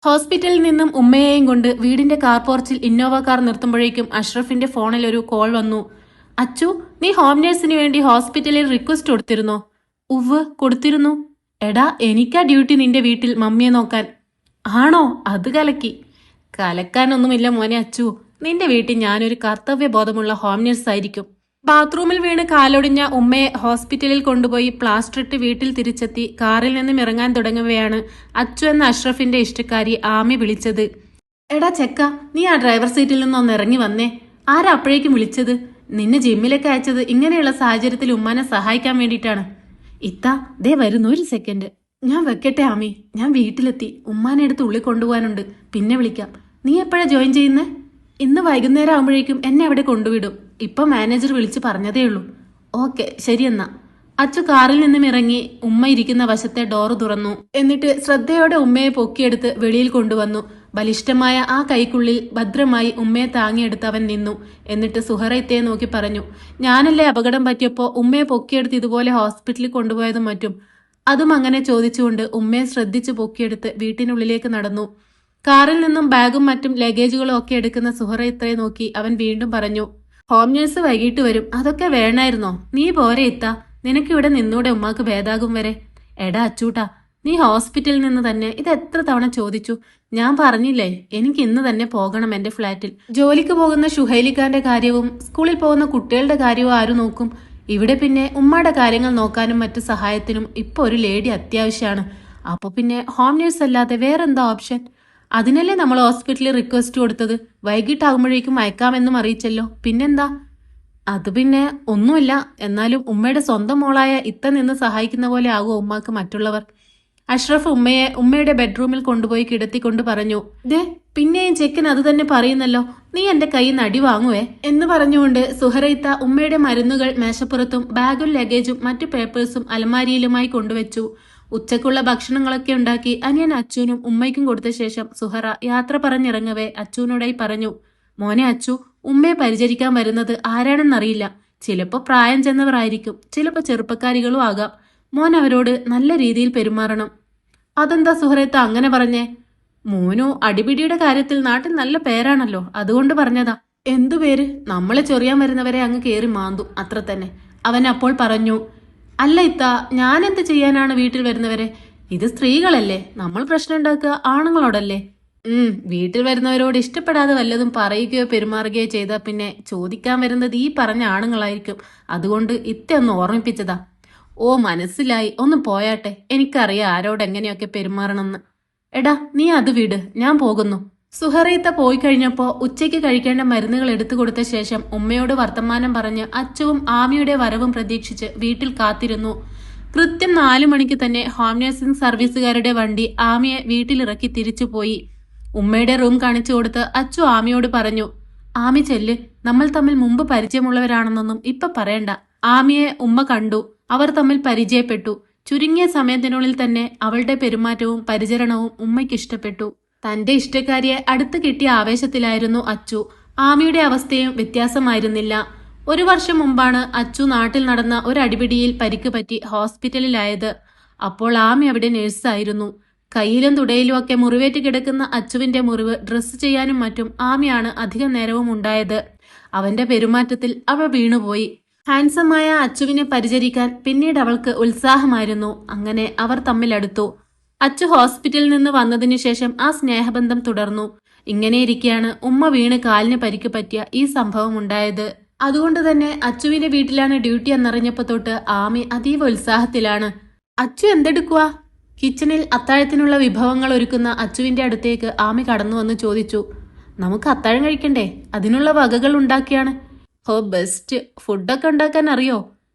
ഹോസ്പിറ്റലിൽ നിന്നും ഉമ്മയെയും കൊണ്ട് വീടിന്റെ കാർ പോർച്ചിൽ ഇന്നോവ കാർ നിർത്തുമ്പോഴേക്കും അഷ്റഫിന്റെ ഫോണിൽ ഒരു കോൾ വന്നു. അച്ചു, നീ ഹോം നേഴ്സിന് വേണ്ടി ഹോസ്പിറ്റലിൽ റിക്വസ്റ്റ് കൊടുത്തിരുന്നോ? ഉവ്, കൊടുത്തിരുന്നു. എടാ, എനിക്കാ ഡ്യൂട്ടി നിന്റെ വീട്ടിൽ മമ്മിയെ നോക്കാൻ. ആണോ? അത് കലക്കി. കലക്കാനൊന്നുമില്ല മോനെ അച്ചു, നിന്റെ വീട്ടിൽ ഞാനൊരു കർത്തവ്യബോധമുള്ള ഹോം നേഴ്സ് ആയിരിക്കും. ബാത്റൂമിൽ വീണ് കാലൊടിഞ്ഞ ഉമ്മയെ ഹോസ്പിറ്റലിൽ കൊണ്ടുപോയി പ്ലാസ്റ്റർ ഇട്ട് വീട്ടിൽ തിരിച്ചെത്തി കാറിൽ നിന്നും ഇറങ്ങാൻ തുടങ്ങവെയാണ് അച്ചു എന്ന അഷ്റഫിന്റെ ഇഷ്ടക്കാരി ആമി വിളിച്ചത്. എടാ ചെക്ക, നീ ആ ഡ്രൈവർ സീറ്റിൽ നിന്നൊന്ന് ഇറങ്ങി വന്നേ. ആരാ അപ്പോഴേക്കും വിളിച്ചത്? നിന്നെ ജിമ്മിലേക്ക് അയച്ചത് ഇങ്ങനെയുള്ള സാഹചര്യത്തിൽ ഉമ്മാനെ സഹായിക്കാൻ വേണ്ടിയിട്ടാണ്. ഇത്താ, ദേ വരുന്നു, ഒരു സെക്കൻഡ്. ഞാൻ വെക്കട്ടെ ആമി, ഞാൻ വീട്ടിലെത്തി. ഉമ്മാനെ എടുത്ത് ഉള്ളിൽ കൊണ്ടുപോകാനുണ്ട്, പിന്നെ വിളിക്കാം. നീ എപ്പോഴാ ജോയിൻ ചെയ്യുന്നേ? ഇന്ന് വൈകുന്നേരം ആകുമ്പോഴേക്കും എന്നെ അവിടെ കൊണ്ടുവിടും. ഇപ്പൊ മാനേജർ വിളിച്ച് പറഞ്ഞതേ ഉള്ളൂ. ഓക്കെ, ശരിയെന്നാ. അച്ചു കാറിൽ നിന്നും ഇറങ്ങി ഉമ്മ ഇരിക്കുന്ന വശത്തെ ഡോറ് തുറന്നു. എന്നിട്ട് ശ്രദ്ധയോടെ ഉമ്മയെ പൊക്കിയെടുത്ത് വെളിയിൽ കൊണ്ടുവന്നു. ബലിഷ്ഠമായ ആ കൈക്കുള്ളിൽ ഭദ്രമായി ഉമ്മയെ താങ്ങിയെടുത്ത് അവൻ നിന്നു. എന്നിട്ട് സുഹറയത്തെ നോക്കി പറഞ്ഞു, ഞാനല്ലേ അപകടം പറ്റിയപ്പോ ഉമ്മയെ പൊക്കിയെടുത്ത് ഇതുപോലെ ഹോസ്പിറ്റലിൽ കൊണ്ടുപോയതും മറ്റും. അതും അങ്ങനെ ചോദിച്ചുകൊണ്ട് ഉമ്മയെ ശ്രദ്ധിച്ച് പൊക്കിയെടുത്ത് വീട്ടിനുള്ളിലേക്ക് നടന്നു. കാറിൽ നിന്നും ബാഗും മറ്റും ലഗേജുകളും ഒക്കെ എടുക്കുന്ന സുഹറയത്തെ നോക്കി അവൻ വീണ്ടും പറഞ്ഞു, ഹോം നേഴ്സ് വൈകിട്ട് വരും, അതൊക്കെ വേണമായിരുന്നോ? നീ പോരെ ഇത്താ, നിനക്കിവിടെ നിന്നൂടെ ഉമ്മാക്ക് ഭേദാകും വരെ. എടാ അച്ചൂട്ടാ, നീ ഹോസ്പിറ്റലിൽ നിന്ന് തന്നെ ഇത് എത്ര തവണ ചോദിച്ചു? ഞാൻ പറഞ്ഞില്ലേ, എനിക്ക് ഇന്ന് തന്നെ പോകണം എന്റെ ഫ്ലാറ്റിൽ. ജോലിക്ക് പോകുന്ന ഷുഹൈലിക്കാന്റെ കാര്യവും സ്കൂളിൽ പോകുന്ന കുട്ടികളുടെ കാര്യവും ആരും നോക്കും? ഇവിടെ പിന്നെ ഉമ്മയുടെ കാര്യങ്ങൾ നോക്കാനും മറ്റു സഹായത്തിനും ഇപ്പൊ ഒരു ലേഡി അത്യാവശ്യമാണ്. അപ്പൊ പിന്നെ ഹോം നേഴ്സ് അല്ലാതെ വേറെന്താ ഓപ്ഷൻ? അതിനല്ലേ നമ്മൾ ഹോസ്പിറ്റലിൽ റിക്വസ്റ്റ് കൊടുത്തത്. വൈകിട്ടാകുമ്പോഴേക്കും അയക്കാമെന്നും അറിയിച്ചല്ലോ. പിന്നെന്താ? അത് പിന്നെ ഒന്നുമില്ല. എന്നാലും ഉമ്മയുടെ സ്വന്തം മോളായ ഇത്ത നിന്ന് സഹായിക്കുന്ന പോലെ ആകുമോ ഉമ്മാക്ക് മറ്റുള്ളവർ? അഷ്റഫ് ഉമ്മയുടെ ബെഡ്റൂമിൽ കൊണ്ടുപോയി കിടത്തിക്കൊണ്ട് പറഞ്ഞു, ദേ പിന്നെയും ചെക്കൻ അത് തന്നെ പറയുന്നല്ലോ, നീ എന്റെ കയ്യിൽ നിന്ന് അടി വാങ്ങുവേ എന്ന് പറഞ്ഞുകൊണ്ട് സുഹറയിത്ത ഉമ്മയുടെ മരുന്നുകൾ മേശപ്പുറത്തും ബാഗും ലഗേജും മറ്റു പേപ്പേഴ്സും അലമാരിയിലുമായി കൊണ്ടുവച്ചു. ഉച്ചക്കുള്ള ഭക്ഷണങ്ങളൊക്കെ ഉണ്ടാക്കി അനിയൻ അച്ചുവിനും ഉമ്മയ്ക്കും കൊടുത്ത ശേഷം സുഹറ യാത്ര പറഞ്ഞിറങ്ങവേ അച്ചുവിനോടായി പറഞ്ഞു, മോനെ അച്ചു, ഉമ്മയെ പരിചരിക്കാൻ വരുന്നത് ആരാണെന്നറിയില്ല. ചിലപ്പോ പ്രായം ചെന്നവർ ആയിരിക്കും, ചിലപ്പോ ചെറുപ്പക്കാരികളും ആകാം. മോൻ അവരോട് നല്ല രീതിയിൽ പെരുമാറണം. അതെന്താ സുഹറത്ത് അങ്ങനെ പറഞ്ഞേ? മോനു അടിപിടിയുടെ കാര്യത്തിൽ നാട്ടിൽ നല്ല പേരാണല്ലോ, അതുകൊണ്ട് പറഞ്ഞതാ. എന്തു പേര്? നമ്മളെ ചൊറിയാൻ വരുന്നവരെ അങ്ങ് കേറി മാന്തു, അത്ര തന്നെ. അവൻ അപ്പോൾ പറഞ്ഞു, അല്ല ഇത്ത, ഞാൻ എന്ത് ചെയ്യാനാണ് വീട്ടിൽ വരുന്നവരെ? ഇത് സ്ത്രീകളല്ലേ, നമ്മൾ പ്രശ്നം ഉണ്ടാക്കുക ആണുങ്ങളോടല്ലേ. വീട്ടിൽ വരുന്നവരോട് ഇഷ്ടപ്പെടാതെ വല്ലതും പറയുകയോ പെരുമാറുകയോ ചെയ്താൽ പിന്നെ ചോദിക്കാൻ വരുന്നത് ഈ പറഞ്ഞ ആണുങ്ങളായിരിക്കും. അതുകൊണ്ട് ഇത്ത ഒന്ന് ഓർമ്മിപ്പിച്ചതാ. ഓ മനസ്സിലായി, ഒന്ന് പോയാട്ടെ, എനിക്കറിയാം ആരോട് എങ്ങനെയൊക്കെ പെരുമാറണമെന്ന്. എടാ നീ അത് വിട്, ഞാൻ പോകുന്നു. സുഹറീത്ത പോയി കഴിഞ്ഞപ്പോ ഉച്ചയ്ക്ക് കഴിക്കേണ്ട മരുന്നുകൾ എടുത്തു കൊടുത്ത ശേഷം ഉമ്മയോട് വർത്തമാനം പറഞ്ഞ് അച്ചുവും ആമിയുടെ വരവും പ്രതീക്ഷിച്ച് വീട്ടിൽ കാത്തിരുന്നു. കൃത്യം 4 മണിക്ക് തന്നെ ഹോം നഴ്സിംഗ് സർവീസുകാരുടെ വണ്ടി ആമിയെ വീട്ടിലിറക്കി തിരിച്ചുപോയി. ഉമ്മയുടെ റൂം കാണിച്ചു കൊടുത്ത് അച്ചു ആമിയോട് പറഞ്ഞു, ആമി ചെല്ല്, നമ്മൾ തമ്മിൽ മുമ്പ് പരിചയമുള്ളവരാണെന്നൊന്നും ഇപ്പൊ പറയണ്ട. ആമിയെ ഉമ്മ കണ്ടു. അവർ തമ്മിൽ പരിചയപ്പെട്ടു. ചുരുങ്ങിയ സമയത്തിനുള്ളിൽ തന്നെ അവളുടെ പെരുമാറ്റവും പരിചരണവും ഉമ്മയ്ക്ക് ഇഷ്ടപ്പെട്ടു. തന്റെ ഇഷ്ടക്കാരിയെ അടുത്ത് കിട്ടിയ ആവേശത്തിലായിരുന്നു അച്ചു. ആമിയുടെ അവസ്ഥയും വ്യത്യാസമായിരുന്നില്ല. 1 വർഷം മുമ്പാണ് അച്ചു നാട്ടിൽ നടന്ന ഒരു അടിപിടിയിൽ പരിക്ക് പറ്റി ഹോസ്പിറ്റലിലായത്. അപ്പോൾ ആമി അവിടെ നഴ്സായിരുന്നു. കയ്യിലും തുടയിലും ഒക്കെ മുറിവേറ്റ് കിടക്കുന്ന അച്ചുവിന്റെ മുറിവ് ഡ്രസ്സ് ചെയ്യാനും മറ്റും ആമിയാണ് അധികം നേരവും ഉണ്ടായത്. അവന്റെ പെരുമാറ്റത്തിൽ അവൾ വീണുപോയി. ഹാൻസമായ അച്ചുവിനെ പരിചരിക്കാൻ പിന്നീട് അവൾക്ക് ഉത്സാഹമായിരുന്നു. അങ്ങനെ അവർ തമ്മിലടുത്തു. അച്ചു ഹോസ്പിറ്റലിൽ നിന്ന് വന്നതിനു ശേഷം ആ സ്നേഹബന്ധം തുടർന്നു. ഇങ്ങനെയിരിക്കെയാണ് ഉമ്മ വീണ് കാലിന് പരിക്ക് പറ്റിയ ഈ സംഭവം ഉണ്ടായത്. അതുകൊണ്ട് തന്നെ അച്ചുവിന്റെ വീട്ടിലാണ് ഡ്യൂട്ടി എന്നറിഞ്ഞപ്പോ തൊട്ട് ആമി അതീവ ഉത്സാഹത്തിലാണ്. അച്ചു എന്തെടുക്കുക? കിച്ചണിൽ അത്താഴത്തിനുള്ള വിഭവങ്ങൾ ഒരുക്കുന്ന അച്ചുവിന്റെ അടുത്തേക്ക് ആമി കടന്നു വന്ന് ചോദിച്ചു. നമുക്ക് അത്താഴം കഴിക്കണ്ടേ? അതിനുള്ള വകകൾ ഉണ്ടാക്കിയാണ്. ഹോ ബെസ്റ്റ്, ഫുഡൊക്കെ ഉണ്ടാക്കാൻ അറിയോ?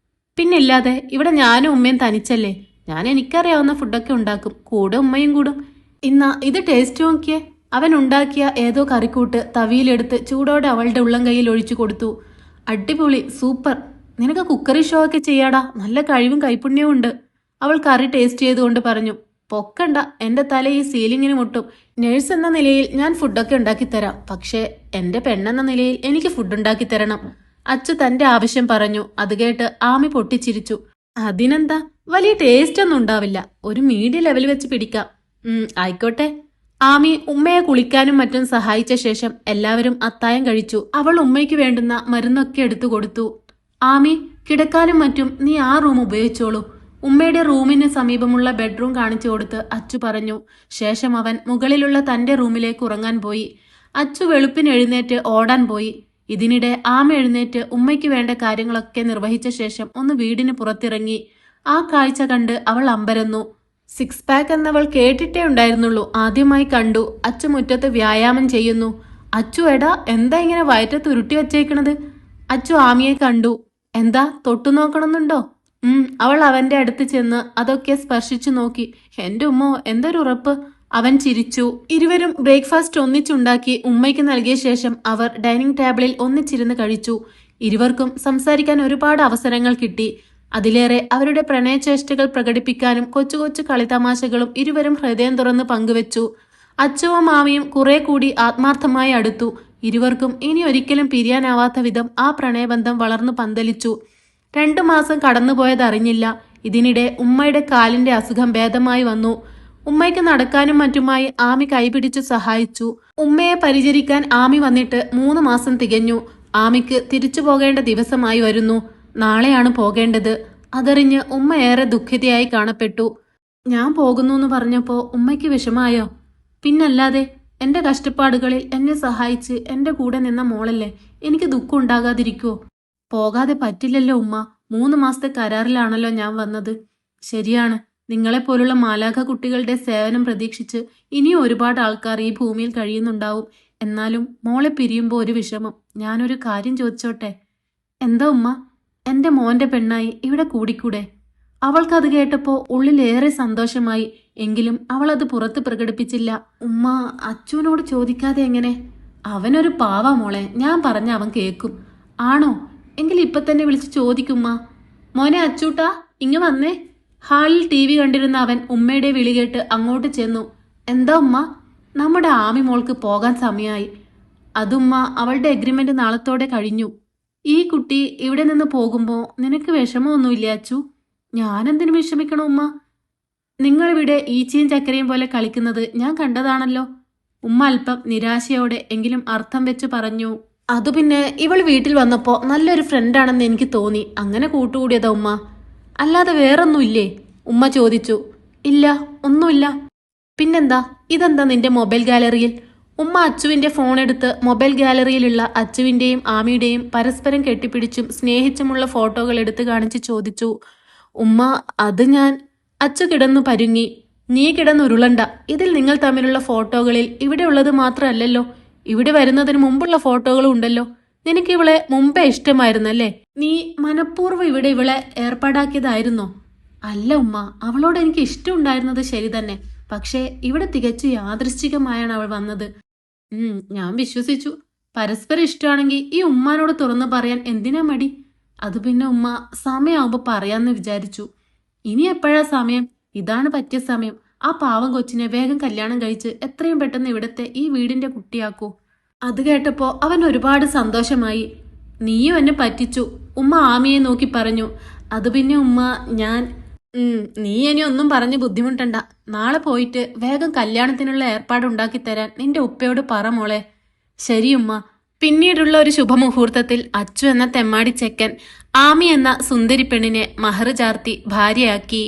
പിന്നില്ലാതെ, ഇവിടെ ഞാനും ഉമ്മയും തനിച്ചല്ലേ. ഞാൻ എനിക്കറിയാവുന്ന ഫുഡൊക്കെ ഉണ്ടാക്കും, കൂടെ ഉമ്മയും കൂടും. ഇന്നാ ഇത് ടേസ്റ്റ് നോക്കിയേ. അവൻ ഉണ്ടാക്കിയ ഏതോ കറിക്കൂട്ട് തവിയിലെടുത്ത് ചൂടോടെ അവളുടെ ഉള്ളം കൈയിൽ ഒഴിച്ചു കൊടുത്തു. അടിപൊളി, സൂപ്പർ. നിനക്ക് കുക്കറി ഷോ ഒക്കെ ചെയ്യാടാ, നല്ല കഴിവും കൈപുണ്യവും ഉണ്ട്. അവൾ കറി ടേസ്റ്റ് ചെയ്തുകൊണ്ട് പറഞ്ഞു. പൊക്കണ്ട, എന്റെ തല ഈ സീലിങ്ങിന് മുട്ടും. നഴ്സ് എന്ന നിലയിൽ ഞാൻ ഫുഡൊക്കെ ഉണ്ടാക്കിത്തരാം, പക്ഷേ എന്റെ പെണ്ണെന്ന നിലയിൽ എനിക്ക് ഫുഡ് ഉണ്ടാക്കി തരണം. അച്ചു തന്റെ ആവശ്യം പറഞ്ഞു. അത് കേട്ട് ആമി പൊട്ടിച്ചിരിച്ചു. അതിനെന്താ, വലിയ ടേസ്റ്റ് ഒന്നും ഉണ്ടാവില്ല, ഒരു മീഡിയം ലെവൽ വെച്ച് പിടിക്കാം. ആയിക്കോട്ടെ. ആമി ഉമ്മയെ കുളിക്കാനും മറ്റും സഹായിച്ച ശേഷം എല്ലാവരും അത്തായം കഴിച്ചു. അവൾ ഉമ്മയ്ക്ക് വേണ്ടുന്ന മരുന്നൊക്കെ എടുത്തു കൊടുത്തു. ആമി, കിടക്കാനും മറ്റും നീ ആ റൂം ഉപയോഗിച്ചോളൂ. ഉമ്മയുടെ റൂമിന് സമീപമുള്ള ബെഡ്റൂം കാണിച്ചു കൊടുത്ത് അച്ചു പറഞ്ഞു. ശേഷം അവൻ മുകളിലുള്ള തന്റെ റൂമിലേക്ക് ഉറങ്ങാൻ പോയി. അച്ചു വെളുപ്പിന് എഴുന്നേറ്റ് ഓടാൻ പോയി. ഇതിനിടെ ആമ എഴുന്നേറ്റ് ഉമ്മയ്ക്ക് വേണ്ട കാര്യങ്ങളൊക്കെ നിർവഹിച്ച ശേഷം ഒന്ന് വീടിന് പുറത്തിറങ്ങി. ആ കാഴ്ച കണ്ട് അവൾ അമ്പരന്നു. 6 പാക്ക് എന്നവൾ കേട്ടിട്ടേ ഉണ്ടായിരുന്നുള്ളൂ. ആദ്യമായി കണ്ടു. അച്ചു മുറ്റത്ത് വ്യായാമം ചെയ്യുന്നു. അച്ചു, എടാ, എന്താ ഇങ്ങനെ വയറ്റത്ത് ഉരുട്ടി വച്ചേക്കണത്? അച്ചു ആമിയെ കണ്ടു. എന്താ, തൊട്ടു നോക്കണമെന്നുണ്ടോ? അവൾ അവന്റെ അടുത്ത് ചെന്ന് അതൊക്കെ സ്പർശിച്ചു നോക്കി. എന്റെ ഉമ്മോ, എന്തൊരു ഉറപ്പ്! അവൻ ചിരിച്ചു. ഇരുവരും ബ്രേക്ക്ഫാസ്റ്റ് ഒന്നിച്ചുണ്ടാക്കി ഉമ്മയ്ക്ക് നൽകിയ ശേഷം അവർ ഡൈനിങ് ടേബിളിൽ ഒന്നിച്ചിരുന്ന് കഴിച്ചു. ഇരുവർക്കും സംസാരിക്കാൻ ഒരുപാട് അവസരങ്ങൾ കിട്ടി. അതിലേറെ അവരുടെ പ്രണയചേഷ്ടകൾ പ്രകടിപ്പിക്കാനും കൊച്ചു കൊച്ചു കളിതമാശകളും ഇരുവരും ഹൃദയം തുറന്ന് പങ്കുവെച്ചു. അച്ചുവും മാമിയും കുറെ കൂടി ആത്മാർത്ഥമായി അടുത്തു. ഇരുവർക്കും ഇനി ഒരിക്കലും പിരിയാനാവാത്ത വിധം ആ പ്രണയബന്ധം വളർന്നു പന്തലിച്ചു. 2 മാസം കടന്നുപോയതറിഞ്ഞില്ല. ഇതിനിടെ ഉമ്മയുടെ കാലിന്റെ അസുഖം ഭേദമായി വന്നു. ഉമ്മയ്ക്ക് നടക്കാനും മറ്റുമായി ആമി കൈപിടിച്ചു സഹായിച്ചു. ഉമ്മയെ പരിചരിക്കാൻ ആമി വന്നിട്ട് 3 മാസം തികഞ്ഞു. ആമിക്ക് തിരിച്ചു പോകേണ്ട ദിവസമായി വരുന്നു. നാളെയാണ് പോകേണ്ടത്. അതറിഞ്ഞ് ഉമ്മ ഏറെ ദുഃഖിതയായി കാണപ്പെട്ടു. ഞാൻ പോകുന്നു പറഞ്ഞപ്പോ ഉമ്മയ്ക്ക് വിഷമായോ? പിന്നല്ലാതെ, എന്റെ കഷ്ടപ്പാടുകളിൽ എന്നെ സഹായിച്ച് എന്റെ കൂടെ നിന്ന മോളല്ലേ, എനിക്ക് ദുഃഖം ഉണ്ടാകാതിരിക്കുവോ? പോകാതെ പറ്റില്ലല്ലോ ഉമ്മ. 3 മാസത്തെ കരാറിലാണല്ലോ ഞാൻ വന്നത്. ശരിയാണ്, നിങ്ങളെപ്പോലുള്ള മാലാഖ കുട്ടികളുടെ സേവനം പ്രതീക്ഷിച്ച് ഇനിയും ഒരുപാട് ആൾക്കാർ ഈ ഭൂമിയിൽ കഴിയുന്നുണ്ടാവും. എന്നാലും മോളെ പിരിയുമ്പോൾ ഒരു വിഷമം. ഞാനൊരു കാര്യം ചോദിച്ചോട്ടെ? എന്താ ഉമ്മ? എന്റെ മോന്റെ പെണ്ണായി ഇവിടെ കൂടിക്കൂടെ? അവൾക്കത് കേട്ടപ്പോൾ ഉള്ളിലേറെ സന്തോഷമായി. എങ്കിലും അവൾ അത് പുറത്ത് പ്രകടിപ്പിച്ചില്ല. ഉമ്മ, അച്ചുവിനോട് ചോദിക്കാതെ എങ്ങനെ? അവനൊരു പാവാ മോളെ, ഞാൻ പറഞ്ഞ അവൻ കേൾക്കും. ആണോ? എങ്കിൽ ഇപ്പൊ തന്നെ വിളിച്ച് ചോദിക്കുമ്മ. മോനെ അച്ചൂട്ടാ, ഇങ്ങ് വന്നേ. ഹാളിൽ TV കണ്ടിരുന്ന അവൻ ഉമ്മയുടെ വിളി കേട്ട് അങ്ങോട്ട് ചെന്നു. എന്താ ഉമ്മ? നമ്മുടെ ആമി മോൾക്ക് പോകാൻ സമയമായി. അതുമ്മ, അവളുടെ എഗ്രിമെന്റ് നാളത്തോടെ കഴിഞ്ഞു. ഈ കുട്ടി ഇവിടെ നിന്ന് പോകുമ്പോ നിനക്ക് വിഷമമൊന്നുമില്ല അച്ചു? ഞാനെന്തിനു വിഷമിക്കണം ഉമ്മ? നിങ്ങളിവിടെ ഈച്ചയും ചക്കരയും പോലെ കളിക്കുന്നത് ഞാൻ കണ്ടതാണല്ലോ. ഉമ്മ അല്പം നിരാശയോടെ എങ്കിലും അർത്ഥം വെച്ച് പറഞ്ഞു. അതു പിന്നെ ഇവൾ വീട്ടിൽ വന്നപ്പോ നല്ലൊരു ഫ്രണ്ടാണെന്ന് എനിക്ക് തോന്നി. അങ്ങനെ കൂട്ടുകൂടിയതാ ഉമ്മ. അല്ലാതെ വേറൊന്നുമില്ലേ? ഉമ്മ ചോദിച്ചു. ഇല്ല, ഒന്നുമില്ല. പിന്നെന്താ? ഇതെന്താ നിന്റെ മൊബൈൽ ഗാലറിയിൽ? ഉമ്മ അച്ചുവിന്റെ ഫോൺ എടുത്ത് മൊബൈൽ ഗാലറിയിലുള്ള അച്ചുവിന്റെയും ആമിയുടെയും പരസ്പരം കെട്ടിപ്പിടിച്ചും സ്നേഹിച്ചുമുള്ള ഫോട്ടോകൾ എടുത്ത് കാണിച്ച് ചോദിച്ചു. ഉമ്മ, അത് ഞാൻ... അച്ചു കിടന്നു പരുങ്ങി. നീ കിടന്നുരുളണ്ട. ഇതിൽ നിങ്ങൾ തമ്മിലുള്ള ഫോട്ടോകളിൽ ഇവിടെ ഉള്ളത് മാത്രമല്ലല്ലോ, ഇവിടെ വരുന്നതിന് മുമ്പുള്ള ഫോട്ടോകളും ഉണ്ടല്ലോ. നിനക്ക് ഇവളെ മുമ്പേ ഇഷ്ടമായിരുന്നല്ലേ? നീ മനഃപൂർവ്വം ഇവിടെ ഇവളെ ഏർപ്പാടാക്കിയതായിരുന്നോ? അല്ല ഉമ്മ, അവളോട് എനിക്ക് ഇഷ്ടമുണ്ടായിരുന്നത് ശരി തന്നെ. പക്ഷേ ഇവിടെ തികച്ചു യാദൃശ്ചികമായാണ് അവൾ വന്നത്. ഞാൻ വിശ്വസിച്ചു. പരസ്പരം ഇഷ്ടമാണെങ്കിൽ ഈ ഉമ്മാനോട് തുറന്നു പറയാൻ എന്തിനാ മടി? അത് പിന്നെ ഉമ്മ സമയമാകുമ്പോ പറയാന്ന് വിചാരിച്ചു. ഇനി എപ്പോഴാ സമയം? ഇതാണ് പറ്റിയ സമയം. ആ പാവം കൊച്ചിനെ വേഗം കല്യാണം കഴിച്ച് എത്രയും പെട്ടെന്ന് ഇവിടത്തെ ഈ വീടിന്റെ കുട്ടിയാക്കൂ. അത് കേട്ടപ്പോ അവൻ ഒരുപാട് സന്തോഷമായി. നീയും എന്നെ പറ്റിച്ചു, ഉമ്മ ആമിയെ നോക്കി പറഞ്ഞു. അത് പിന്നെ ഉമ്മ, ഞാൻ... നീ ഇനി ഒന്നും പറഞ്ഞ് ബുദ്ധിമുട്ടണ്ട. നാളെ പോയിട്ട് വേഗം കല്യാണത്തിനുള്ള ഏർപ്പാടുണ്ടാക്കി തരാൻ നിന്റെ ഉപ്പയോട് പറ മോളെ. ശരി ഉമ്മ. പിന്നീടുള്ള ഒരു ശുഭമുഹൂർത്തത്തിൽ അച്ചു എന്ന തെമ്മാടി ചെക്കൻ ആമി എന്ന സുന്ദരി പെണ്ണിനെ മഹർ ചാർത്തി ഭാര്യയാക്കി.